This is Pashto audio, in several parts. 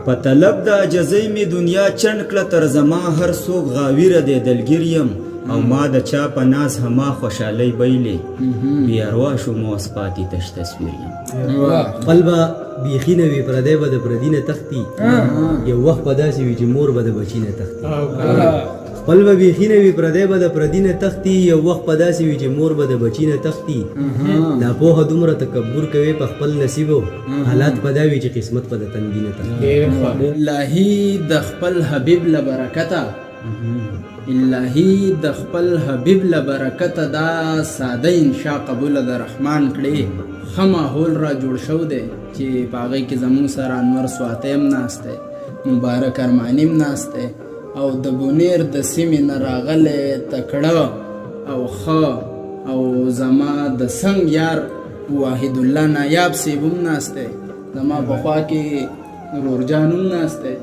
په طلب د عجزۍ می دنیا چڼ کړه تر زما هر څوک غاویره دی دلګیر یم او ما د چا په ناز هما خوشحالۍ بیلې بې اروا شوم اوس پاتې تش تصویر یم خپل به بیخي نه وي پردی به د پردي نه تښتي یو وخت به داسې وي چې مور به د بچي نه تښتي خپل به بیخي نه وي پردی به د پردي نه تښتي یو وخت به داسې وي چې مور به د بچي نه تښتي ناپوهه دومره تکبر کوي په خپل نصیبو حالات به دا وي چې قسمت به د تنګي نه تښتي الهي د خپل حبیب له برکته الهي د خپل حبیب له برکته دا ساده انشاء قبول د رحمان کړي ښه ماحول را جوړ شو دی چې په هغې کې زموږ سره انور سواتی هم ناست دی مبارک ارماني هم ناست دی او د بونیر د سیمې نه راغلی تکړه او ښه او زما د څنګ یار واحد الله نایاب صیب هم ناست دی زما په خوا کې رورجان هم ناست دی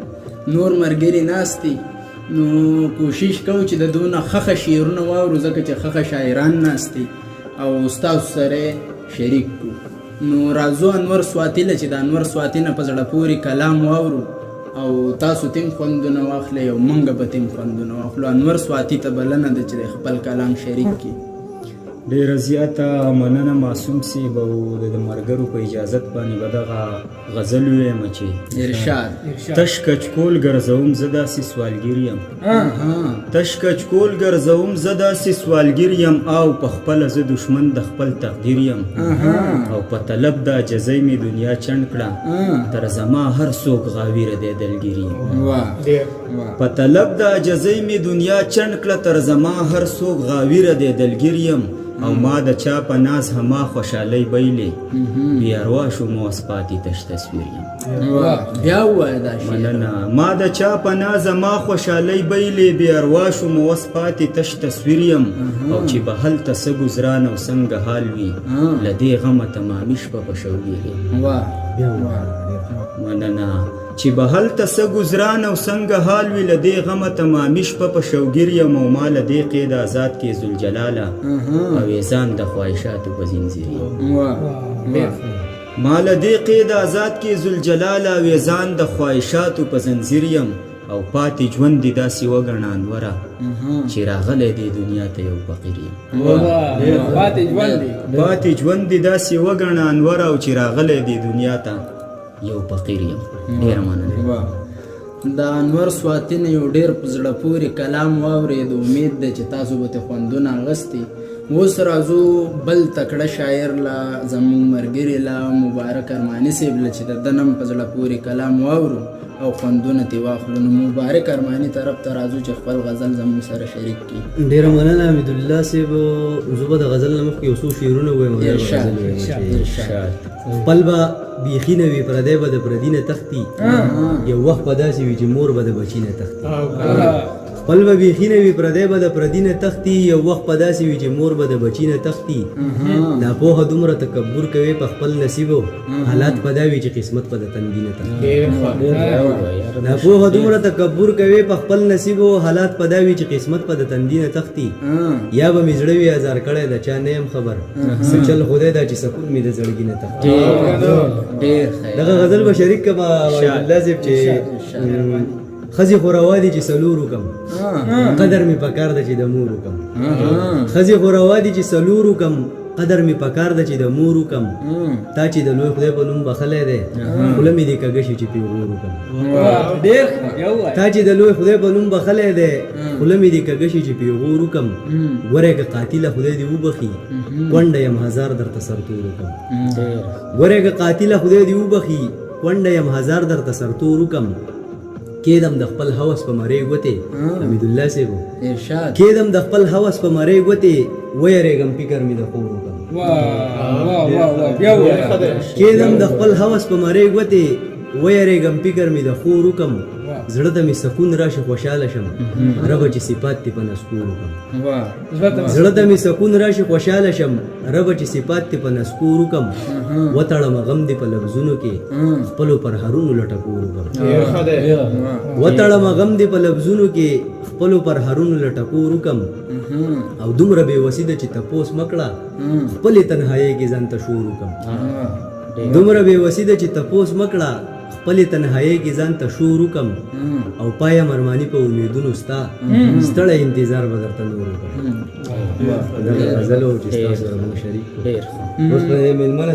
نور ملګري ناست دي نو کوشش کوو چې د دونه ښه شعرونه واورو ځکه چې ښه شاعران ناست دي او ستاسو سره شریک کړو نو راځو انور سواتی له چې د انور سواتی نه په زړه پورې کلام واورو او تاسو تیم خوندونه واخلئ او موږ به تیم خوندونه واخلو انور سواتی ته بلنه ده چې د خپل کلام شریک کړي ډېره زیاته مننه معصوم صاحب او د ملګرو په اجازت باندې به دغه غزل ووایم چې ارشاد تش کچکول ګرځوم زه داسې سوالګیر یم تش کچکول ګرځوم زه داسې سوالګیر یم او په خپله زه دشمن د خپل تقدیر یم او په طلب د عجزۍ مې دنیا چڼ کړه تر زما هر څوک غاویره دی دلګیر یم په طلب د عجزۍ مې دنیا چڼ کړه تر زما هر څوک غاویره دی دلګیر یم او ما د چا په ناز هما خوشحالۍ بیلې بې اروا شوم اوس پاتې تش تصویر یم بیا ووایه دا شعر مننه ما د چا په ناز هما خوشحالۍ بیلې بې اروا شوم اوس پاتې تش تصویر یم او چې به هلته څه ګزران او څنګه حال وي له دې غمه تمامي شپه په شوګیر یم مننه چې به هلته څه ګزران او څنګه حال وي له دې غمه تمامي شپه په شوګیر یم او ما له دې قید آزاد کې ذوالجلاله اویزان د خواهشاتو په زنځیر یم ما له دې قید آزاد کې ذوالجلاله اویزان د خواهشاتو په زنځیر یم او پاتې ژوند دې داسې وګڼه انوره چې راغلی دې دنیا ته یو فقیر یم پاتې ژوند دې داسې وګڼه انوره او چې راغلی دې دنیا ته یو فقیر یم ډېره مننه د انور سواتی نه یو ډېر په زړه پورې کلام واورېد امید ده چې تاسو به ترې خوندونه اخیستي اوس راځو بل تکړه شاعر له زموږ ملګري له مبارک ارماني صاحب له چې د ده نه په زړه پورې کلام واورو او خوندونه ترې واخلو نو مبارک ارماني طرف ته راځو چې خپل غزل زموږ سره شریک کړي ډېره مننه حمیدالله صاحب زه به د غزل نه مخکې یو څو شعرونه ووایم خپل به بیخي نه وي پردی به د پردي نه تښتي یو وخت به داسې وي چې مور به د بچي نه تښتي خپل به بیخي نه وي پردی به د پردي نه تښتي یو وخت به داسې وي چې مور به د بچي نه تښتي ناپوهه دومره تکبر کوي په خپل نصیبو حالات به دا وي چې قسمت به د تنګي نه تښتي ناپوهه دومره تکبر کوي په خپل نصیبو حالات به دا وي چې قسمت به د تنګي نه تښتي یا به مې زړه وي ازار کړی د چا نه یم خبر څه چل خدای دا چې سکون مې د زړګي نه تښتي دغه غزل به شریک کړم الله صاحب چې خزي خوروا دي چې سلور وکم قدر می پکار ده چې د مور وکم خزي خوروا دي چې سلور وکم قدر می پکار ده چې د مور وکم تا چې د لوی خدای په نوم بخلې ده خله می دې کګشي چې پیغور وکم تا چې د لوی خدای په نوم بخلې ده خله می دې کګشي چې پیغور وکم ګوره که قاتل خدای دې وبخي کونډه يم هزار در تسرتور وکم ګوره که قاتل خدای دې وبخي کونډه يم هزار در تسرتور وکم کېدم د خپل هوس په مری ګوتې حمیدالله صاحب ارشاد کېدم د خپل هوس په مری ګوتې ویریږم فکر مې د خور وکم کېدم د خپل هوس په مری ګوتې ویریږم فکر مې د خور وکم زړه ته مې سکون راشي خوشاله شم رب چې صفات تی په نسکور وکم زړه ته مې سکون راشي خوشاله شم رب چې صفات تی په نسکور وکم وتړم غم دی په لفظونو کې خپلو پر هرونو لټکور وکم وتړم غم دی په لفظونو کې خپلو پر هرونو لټکور وکم او دومره بې وسیده چې تپوس مکړه خپلې تنهایۍ کې ځان ته شور وکم دومره بې وسیده چې تپوس مکړه خپل تنهایی کې ځان ته شور وکم او پایا مرمانی په امیدونو ستا ستړی انتظار به درته نور وکړم. دا غزل و چې ستاسو سره موږ شریک کړو. اوس په دې مېلمنه